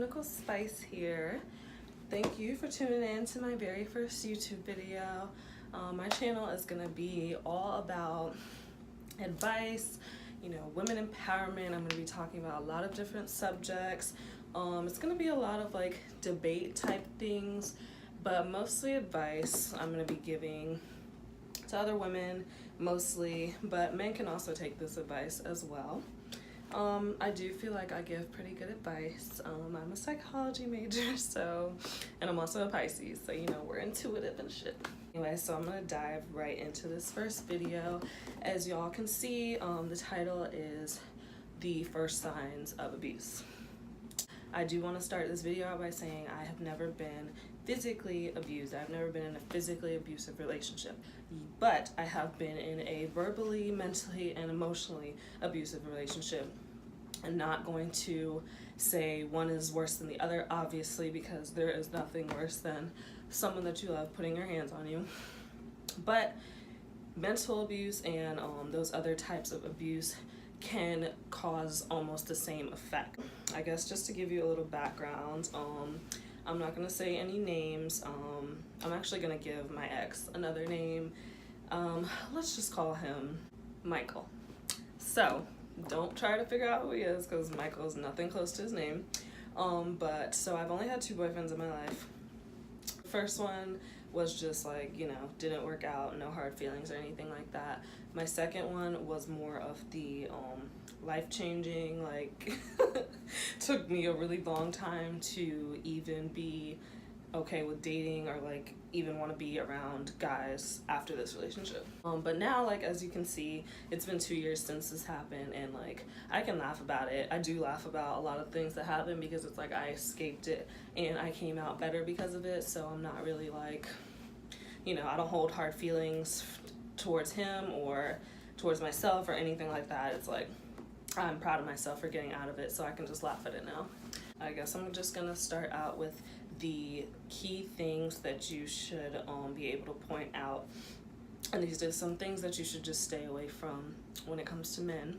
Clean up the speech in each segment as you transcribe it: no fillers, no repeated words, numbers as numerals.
Clinical Spice here. Thank you for tuning in to my very first YouTube video. My channel is going to be all about advice, women empowerment. I'm going to be talking about a lot of different subjects. It's going to be a lot of like debate type things, but mostly advice I'm going to be giving to other women mostly, but men can also take this advice as well. I do feel like I give pretty good advice. I'm a psychology major, and I'm also a Pisces, so we're intuitive and shit. Anyway, so I'm gonna dive right into this first video. As y'all can see, the title is The First Signs of Abuse. I do want to start this video out by saying I have never been physically abused. I've never been in a physically abusive relationship, but I have been in a verbally, mentally, and emotionally abusive relationship. I'm not going to say one is worse than the other, obviously, because there is nothing worse than someone that you love putting your hands on you. But mental abuse and those other types of abuse can cause almost the same effect. I guess just to give you a little background, I'm not going to say any names. I'm actually going to give my ex another name. Let's just call him Michael. So don't try to figure out who he is, because Michael is nothing close to his name. So I've only had 2 boyfriends in my life. The first one was just like, didn't work out, no hard feelings or anything like that. My second one was more of the life-changing, like took me a really long time to even be okay with dating or like even want to be around guys after this relationship. But now, like, as you can see, it's been 2 years since this happened, and like I can laugh about it. I do laugh about a lot of things that happened because it's like I escaped it and I came out better because of it. So I'm not really like, I don't hold hard feelings towards him or towards myself or anything like that. It's like I'm proud of myself for getting out of it, so I can just laugh at it now. I guess I'm just gonna start out with the key things that you should be able to point out, and these are some things that you should just stay away from when it comes to men,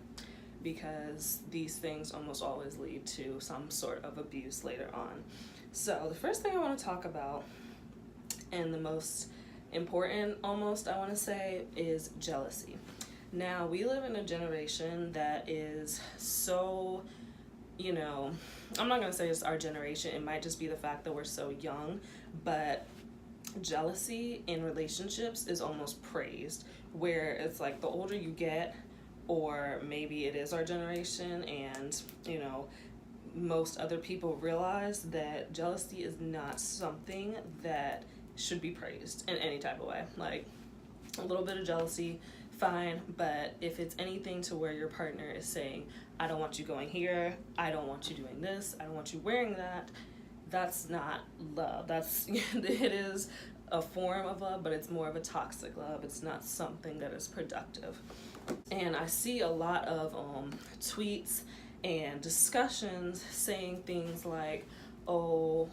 because these things almost always lead to some sort of abuse later on. So the first thing I want to talk about, and the most important almost I want to say, is jealousy. Now, we live in a generation that is so, I'm not going to say it's our generation. It might just be the fact that we're so young, but jealousy in relationships is almost praised, where it's like the older you get, or maybe it is our generation, and, most other people realize that jealousy is not something that should be praised in any type of way. Like, a little bit of jealousy, fine, but if it's anything to where your partner is saying, I don't want you going here, I don't want you doing this, I don't want you wearing that, that's not love. That's it is a form of love, but it's more of a toxic love. It's not something that is productive. And I see a lot of tweets and discussions saying things like, oh,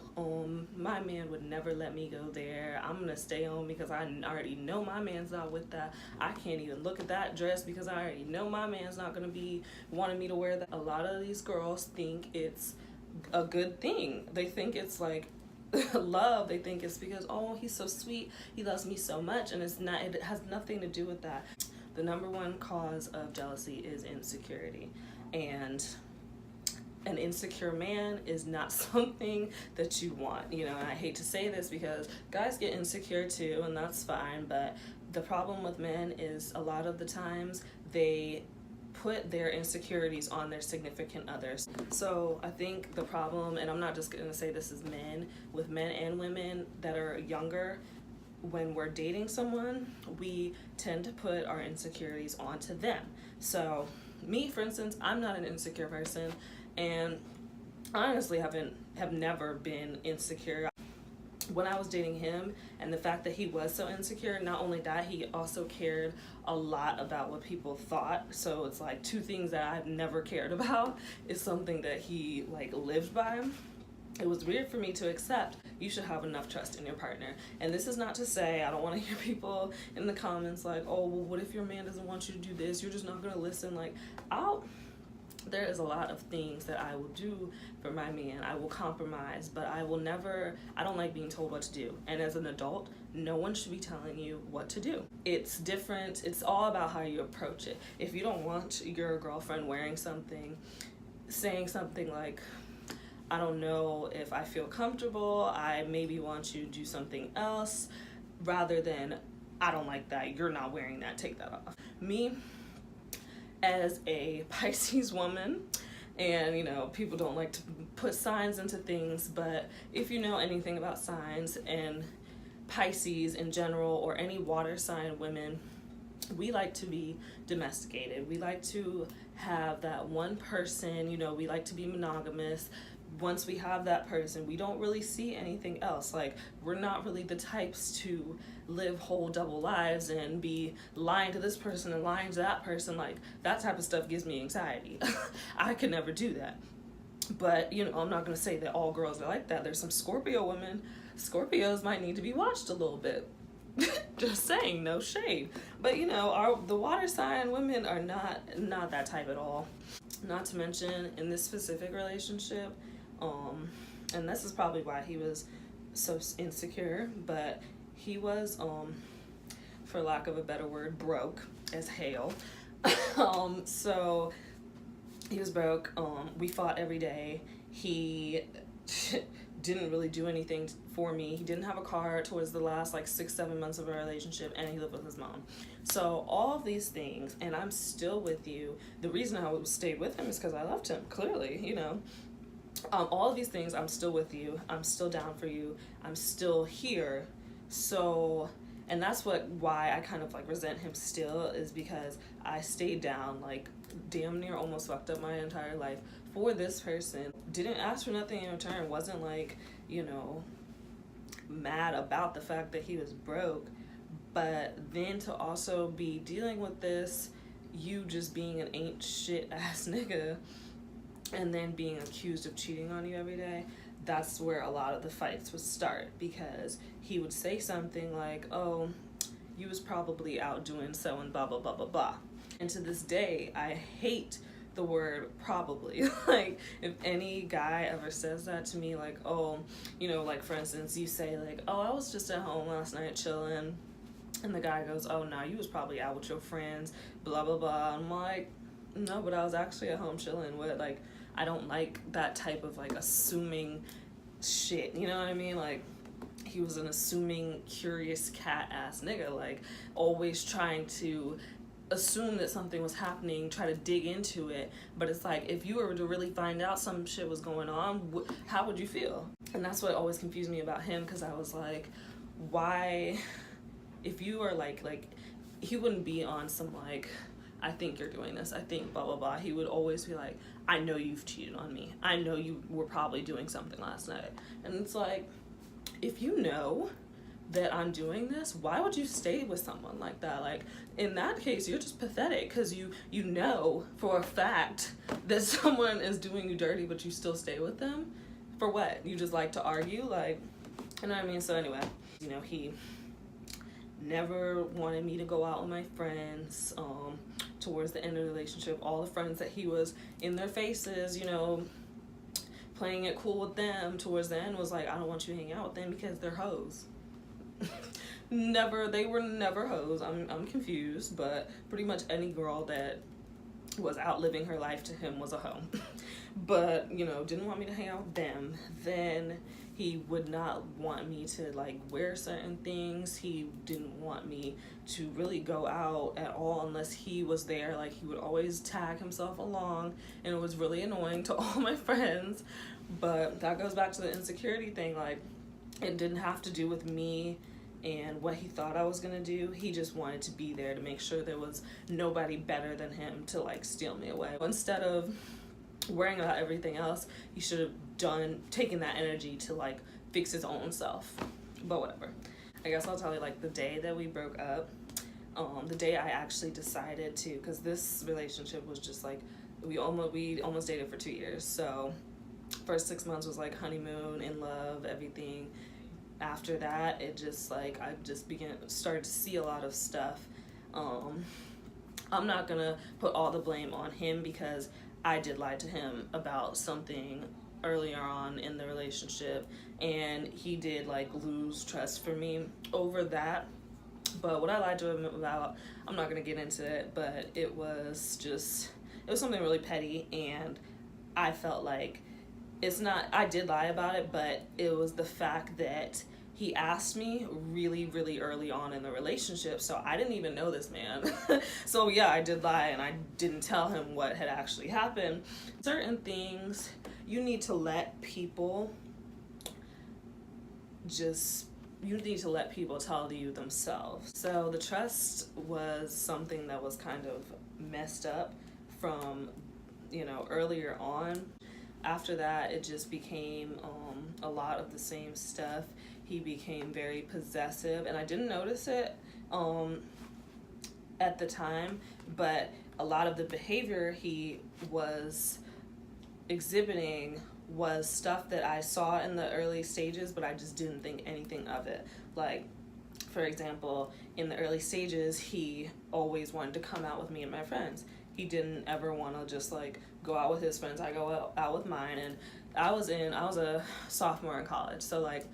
my man would never let me go there. I'm gonna stay home because I already know my man's not with that. I can't even look at that dress because I already know my man's not gonna be wanting me to wear that. A lot of these girls think it's a good thing. They think it's like love. They think it's because, oh, he's so sweet, he loves me so much, and it's not. It has nothing to do with that. The number one cause of jealousy is insecurity, and an insecure man is not something that you want, and I hate to say this because guys get insecure too, and that's fine, but the problem with men is a lot of the times they put their insecurities on their significant others. So I think the problem, and I'm not just gonna say this is men, with men and women that are younger, when we're dating someone, we tend to put our insecurities onto them. So me, for instance, I'm not an insecure person, and I honestly have never been insecure. When I was dating him, and the fact that he was so insecure, not only that, he also cared a lot about what people thought. So it's like 2 things that I've never cared about is something that he like lived by. It was weird for me to accept. You should have enough trust in your partner. And this is not to say, I don't want to hear people in the comments like, oh, well, what if your man doesn't want you to do this? You're just not going to listen. Like, there is a lot of things that I will do for my man. I will compromise, but I don't like being told what to do. And as an adult, no one should be telling you what to do. It's different. It's all about how you approach it. If you don't want your girlfriend wearing something, saying something like, I don't know if I feel comfortable, I maybe want you to do something else, rather than, I don't like that, you're not wearing that, take that off. Me, as a Pisces woman, and you know, people don't like to put signs into things, but if you know anything about signs and Pisces in general, or any water sign women, we like to be domesticated. We like to have that one person, you know, we like to be monogamous. Once we have that person, we don't really see anything else. Like, we're not really the types to live whole double lives and be lying to this person and lying to that person. Like, that type of stuff gives me anxiety. I could never do that. But, you know, I'm not going to say that all girls are like that. There's some Scorpio women. Scorpios might need to be watched a little bit. Just saying, no shade. But, you know, the water sign women are not that type at all. Not to mention, in this specific relationship, and this is probably why he was so insecure, but he was, for lack of a better word, broke as hell. So he was broke. We fought every day. He didn't really do anything for me. He didn't have a car towards the last like 6-7 months of our relationship, and he lived with his mom. So all of these things, and I'm still with you. The reason I stayed with him is because I loved him, clearly, you know. All of these things, I'm still with you. I'm still down for you. I'm still here. So, and that's why I kind of like resent him still, is because I stayed down, like damn near almost fucked up my entire life for this person. Didn't ask for nothing in return. Wasn't like, you know, mad about the fact that he was broke. But then to also be dealing with this, you just being an ain't shit ass nigga, and then being accused of cheating on you every day, that's where a lot of the fights would start, because he would say something like, oh, you was probably out doing so and blah, blah, blah, blah, blah. And to this day, I hate the word probably. Like, if any guy ever says that to me, like, oh, you know, like for instance, you say like, oh, I was just at home last night chilling, and the guy goes, oh, no, you was probably out with your friends, blah, blah, blah. I'm like, no, but I was actually at home chilling with, like, I don't like that type of like assuming shit, you know what I mean? Like, he was an assuming, curious cat ass nigga, like always trying to assume that something was happening, try to dig into it. But it's like, if you were to really find out some shit was going on, how would you feel? And that's what always confused me about him, because I was like, why, if you are like he wouldn't be on some like, I think you're doing this, I think blah blah blah. He would always be like, I know you've cheated on me, I know you were probably doing something last night. And it's like, if you know that I'm doing this, why would you stay with someone like that? Like, in that case, you're just pathetic, because you know for a fact that someone is doing you dirty, but you still stay with them. For what? You just like to argue? Like, you know what I mean? So anyway, you know, he never wanted me to go out with my friends. Towards the end of the relationship, all the friends that he was in their faces, you know, playing it cool with them, towards the end was like, I don't want you hanging out with them because they're hoes. They were never hoes. I'm confused, but pretty much any girl that was out living her life to him was a hoe. But, you know, didn't want me to hang out with them. Then he would not want me to like wear certain things. He didn't want me to really go out at all unless he was there. Like, he would always tag himself along, and it was really annoying to all my friends. But that goes back to the insecurity thing. Like, it didn't have to do with me and what he thought I was gonna do. He just wanted to be there to make sure there was nobody better than him to like steal me away. Instead of worrying about everything else, he should have taken that energy to like fix his own self. But whatever. I guess I'll tell you like the day that we broke up. The day I actually decided to, because this relationship was just like, we almost dated for 2 years. So first 6 months was like honeymoon, in love, everything. After that, it just like, I just started to see a lot of stuff. I'm not gonna put all the blame on him, because I did lie to him about something earlier on in the relationship, and he did like lose trust for me over that. But what I lied to him about, I'm not gonna get into it, but it was something really petty, and I felt like it's not, I did lie about it, but it was the fact that he asked me really, really early on in the relationship, so I didn't even know this man. So yeah, I did lie, and I didn't tell him what had actually happened. Certain things, you need to let people tell you themselves. So the trust was something that was kind of messed up from, earlier on. After that, it just became a lot of the same stuff. He became very possessive, and I didn't notice it at the time, but a lot of the behavior he was exhibiting was stuff that I saw in the early stages, but I just didn't think anything of it. Like, for example, in the early stages, he always wanted to come out with me and my friends. He didn't ever want to just like go out with his friends. I go out with mine, and I was a sophomore in college, so like,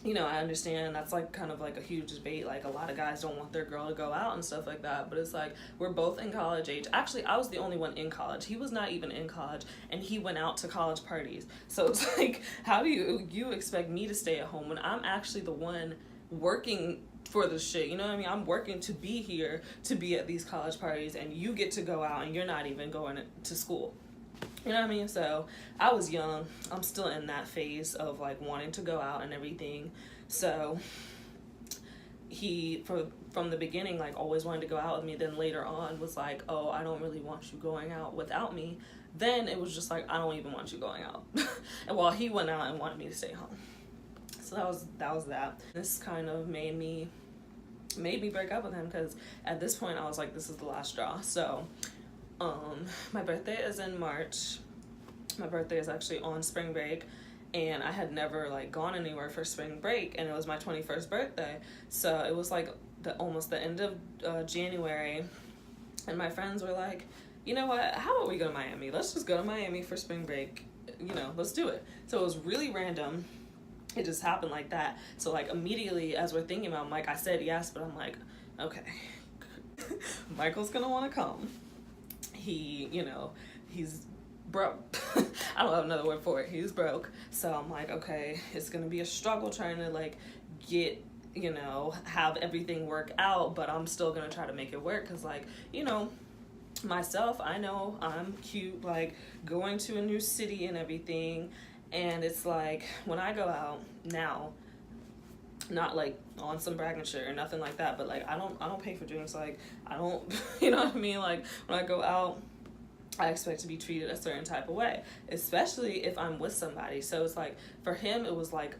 I understand that's like kind of like a huge debate. Like, a lot of guys don't want their girl to go out and stuff like that, but it's like, we're both in college age. Actually, I was the only one in college. He was not even in college, and he went out to college parties. So it's like, how do you expect me to stay at home when I'm actually the one working for the shit? You know what I mean? I'm working to be here, to be at these college parties, and you get to go out and you're not even going to school. You know what I mean? So I was young. I'm still in that phase of like wanting to go out and everything. So he, from the beginning, like always wanted to go out with me. Then later on was like, oh, I don't really want you going out without me. Then it was just like, I don't even want you going out. And while he went out and wanted me to stay home. So that was that. This kind of made me break up with him, because at this point I was like, this is the last straw. So my birthday is in March. My birthday is actually on spring break, and I had never like gone anywhere for spring break, and it was my 21st birthday. So it was like almost the end of January, and my friends were like, you know what, how about we go to Miami? Let's just go to Miami for spring break. Let's do it. So it was really random. It just happened like that. So like immediately as we're thinking about, Mike, I said yes, but I'm like, okay, Michael's gonna want to come. He's broke. I don't have another word for it. He's broke. So I'm like, okay, it's gonna be a struggle trying to like get, have everything work out, but I'm still gonna try to make it work, because like, myself, I know I'm cute, like going to a new city and everything. And it's like, when I go out now, not like on some bragging shit or nothing like that, but like I don't pay for drinks. Like I don't, you know what I mean? Like when I go out, I expect to be treated a certain type of way, especially if I'm with somebody. So it's like, for him, it was like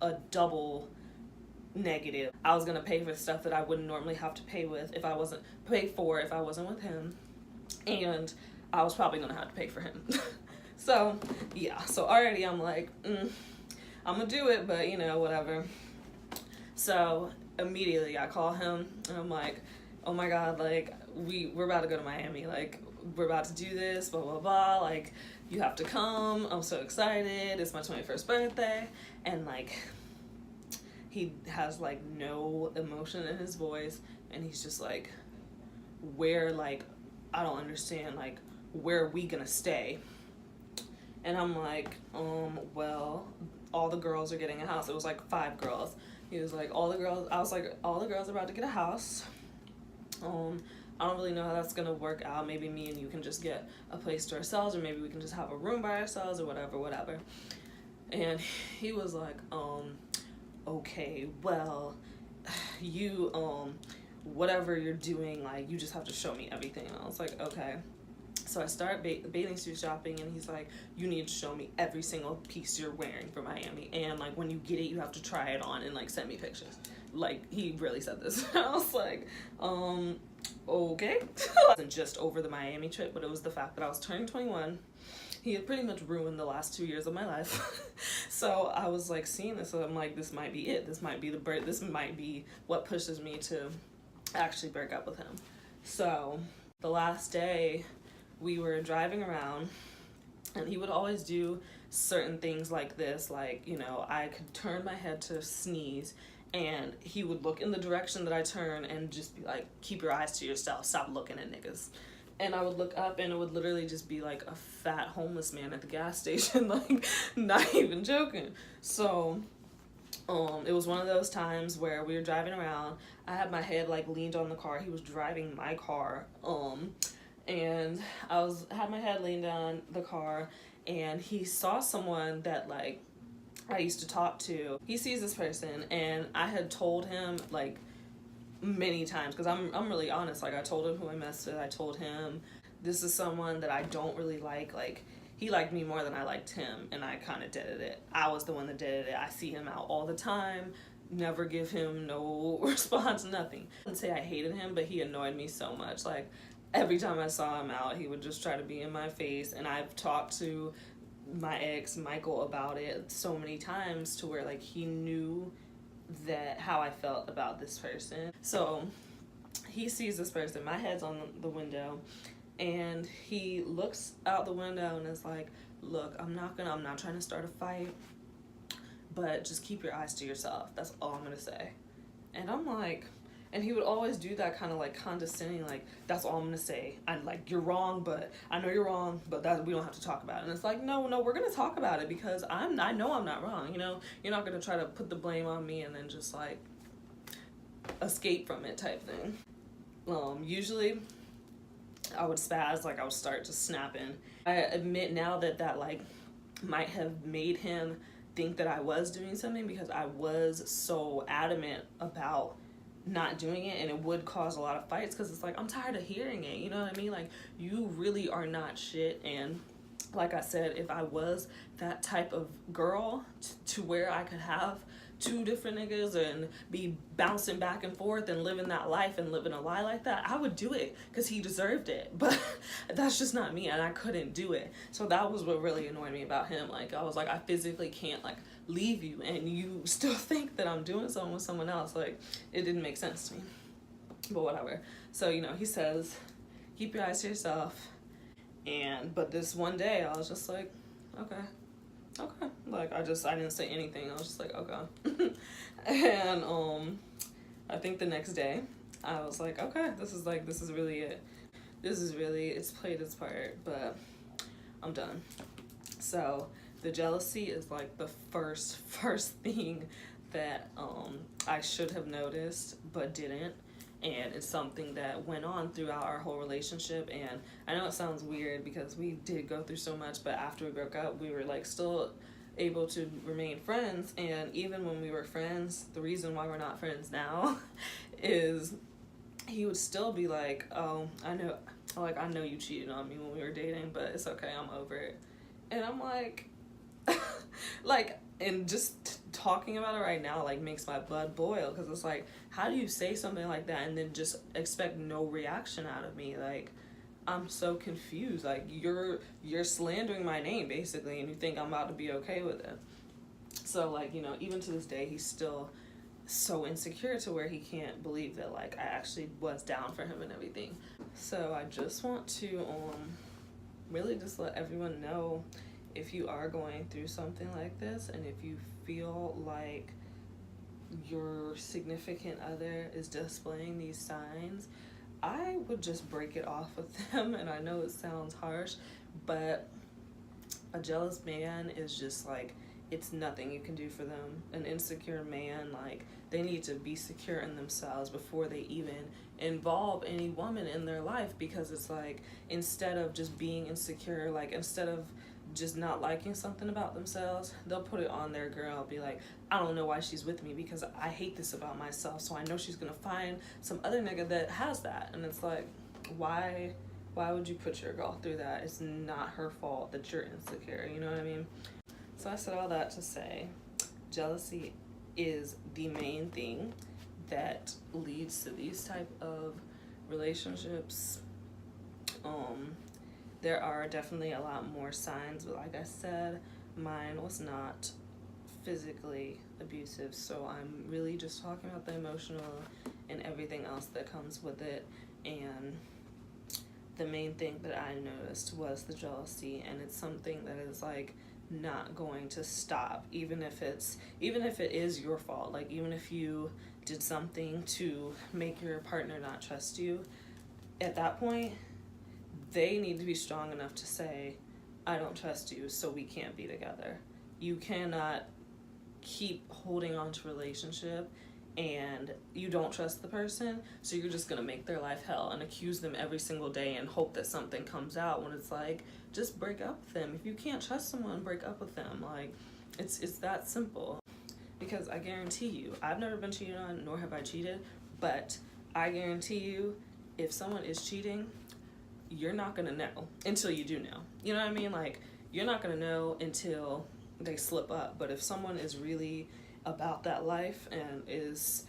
a double negative. I was gonna pay for stuff that I wouldn't normally have to pay if I wasn't with him, and I was probably gonna have to pay for him. So yeah, so already I'm like, I'm gonna do it, but whatever. So immediately I call him, and I'm like, oh my God, like we're about to go to Miami, like we're about to do this, blah blah blah, like you have to come, I'm so excited, it's my 21st birthday. And like, he has like no emotion in his voice, and he's just like, I don't understand, like where are we gonna stay? And I'm like, well, all the girls are getting a house. It was like 5 girls. He was like, all the girls are about to get a house. I don't really know how that's gonna work out. Maybe me and you can just get a place to ourselves, or maybe we can just have a room by ourselves, or whatever. And he was like, okay, well, you, whatever you're doing, like, you just have to show me everything. And I was like, okay. So I start bathing suit shopping, and he's like, you need to show me every single piece you're wearing for Miami, and like when you get it, you have to try it on and like send me pictures. Like, he really said this. I was like, okay. It wasn't just over the Miami trip, but it was the fact that I was turning 21. He had pretty much ruined the last 2 years of my life. So I was like seeing this, so I'm like, this might be it. This might be what pushes me to actually break up with him. So the last day we were driving around, and he would always do certain things like this, like, you know, I could turn my head to sneeze, and he would look in the direction that I turn and just be like, keep your eyes to yourself, stop looking at niggas. And I would look up, and it would literally just be like a fat homeless man at the gas station, like, not even joking. So it was one of those times where we were driving around. I had my head like leaned on the car. He was driving my car. And had my head leaned on the car, and he saw someone that like I used to talk to. He sees this person, and I had told him like many times, because I'm really honest. Like, I told him who I messed with. I told him this is someone that I don't really like. Like, he liked me more than I liked him, and I kind of deaded it. I was the one that deaded it. I see him out all the time, never give him no response, nothing. I wouldn't say I hated him, but he annoyed me so much. Like, every time I saw him out, he would just try to be in my face, and I've talked to my ex, Michael, about it so many times to where, like, he knew that how I felt about this person. So he sees this person, my head's on the window, and he looks out the window and is like, look, I'm not trying to start a fight, but just keep your eyes to yourself. That's all I'm gonna say. And I'm like, and he would always do that kind of like condescending, like, that's all I'm gonna say. I'm like, you're wrong, but I know you're wrong, but that we don't have to talk about it. And it's like, no, we're gonna talk about it, because I know I'm not wrong. You know, you're not gonna try to put the blame on me and then just like escape from it type thing. Usually I would spaz, like I would start just snapping. I admit now that like might have made him think that I was doing something, because I was so adamant about not doing it, and it would cause a lot of fights, because it's like, I'm tired of hearing it, you know what I mean? Like, you really are not shit. And like I said, if I was that type of girl to where I could have two different niggas and be bouncing back and forth and living that life and living a lie like that, I would do it, because he deserved it. But that's just not me, and I couldn't do it. So that was what really annoyed me about him. Like, I was like, I physically can't like leave you and you still think that I'm doing something with someone else. Like, it didn't make sense to me, but whatever. So, you know, he says, keep your eyes to yourself. But this one day I was just like, okay. Like, I didn't say anything. I was just like, okay. And I think the next day I was like, okay, this is really it. It's played its part, but I'm done. So the jealousy is like the first thing that I should have noticed but didn't. And it's something that went on throughout our whole relationship. And I know it sounds weird, because we did go through so much, but after we broke up, we were like still able to remain friends. And even when we were friends, the reason why we're not friends now is he would still be like, oh, I know you cheated on me when we were dating, but it's okay, I'm over it. And I'm like, like, and just talking about it right now like makes my blood boil, because it's like, how do you say something like that and then just expect no reaction out of me? Like, I'm so confused. Like, you're slandering my name basically, and you think I'm about to be okay with it. So, like, you know, even to this day, he's still so insecure to where he can't believe that like I actually was down for him and everything. So I just want to really just let everyone know, if you are going through something like this, and if you feel like your significant other is displaying these signs, I would just break it off with them. And I know it sounds harsh, but a jealous man is just like, it's nothing you can do for them. An insecure man, like, they need to be secure in themselves before they even involve any woman in their life, because it's like, instead of just being insecure, like, instead of just not liking something about themselves, they'll put it on their girl, be like, I don't know why she's with me, because I hate this about myself, so I know she's gonna find some other nigga that has that. And it's like, why would you put your girl through that? It's not her fault that you're insecure, you know what I mean? So I said all that to say, jealousy is the main thing that leads to these type of relationships. There are definitely a lot more signs, but like I said, mine was not physically abusive, so I'm really just talking about the emotional and everything else that comes with it. And the main thing that I noticed was the jealousy, and it's something that is like not going to stop, even if it is your fault. Like, even if you did something to make your partner not trust you, at that point they need to be strong enough to say, I don't trust you, so we can't be together. You cannot keep holding on to a relationship and you don't trust the person, so you're just gonna make their life hell and accuse them every single day and hope that something comes out, when it's like, just break up with them. If you can't trust someone, break up with them. Like, it's that simple. Because I guarantee you, I've never been cheated on, nor have I cheated, but I guarantee you, if someone is cheating, you're not gonna know until you do know. You know what I mean? Like, you're not gonna know until they slip up. But if someone is really about that life and is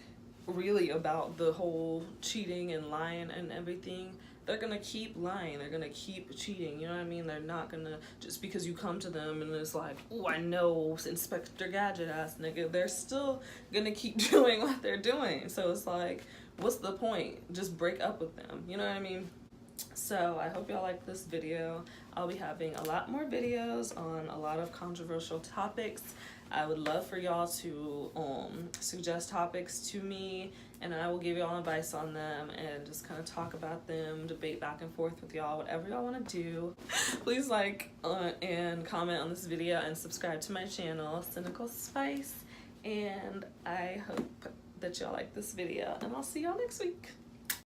really about the whole cheating and lying and everything, they're gonna keep lying, they're gonna keep cheating. You know what I mean? They're not gonna, just because you come to them and it's like, oh, I know Inspector Gadget ass nigga, they're still gonna keep doing what they're doing. So it's like, what's the point? Just break up with them. You know what I mean? So I hope y'all like this video. I'll be having a lot more videos on a lot of controversial topics. I would love for y'all to suggest topics to me, and I will give y'all advice on them and just kind of talk about them, debate back and forth with y'all, whatever y'all want to do. Please like and comment on this video and subscribe to my channel, Cynical Spice. And I hope that y'all like this video, and I'll see y'all next week.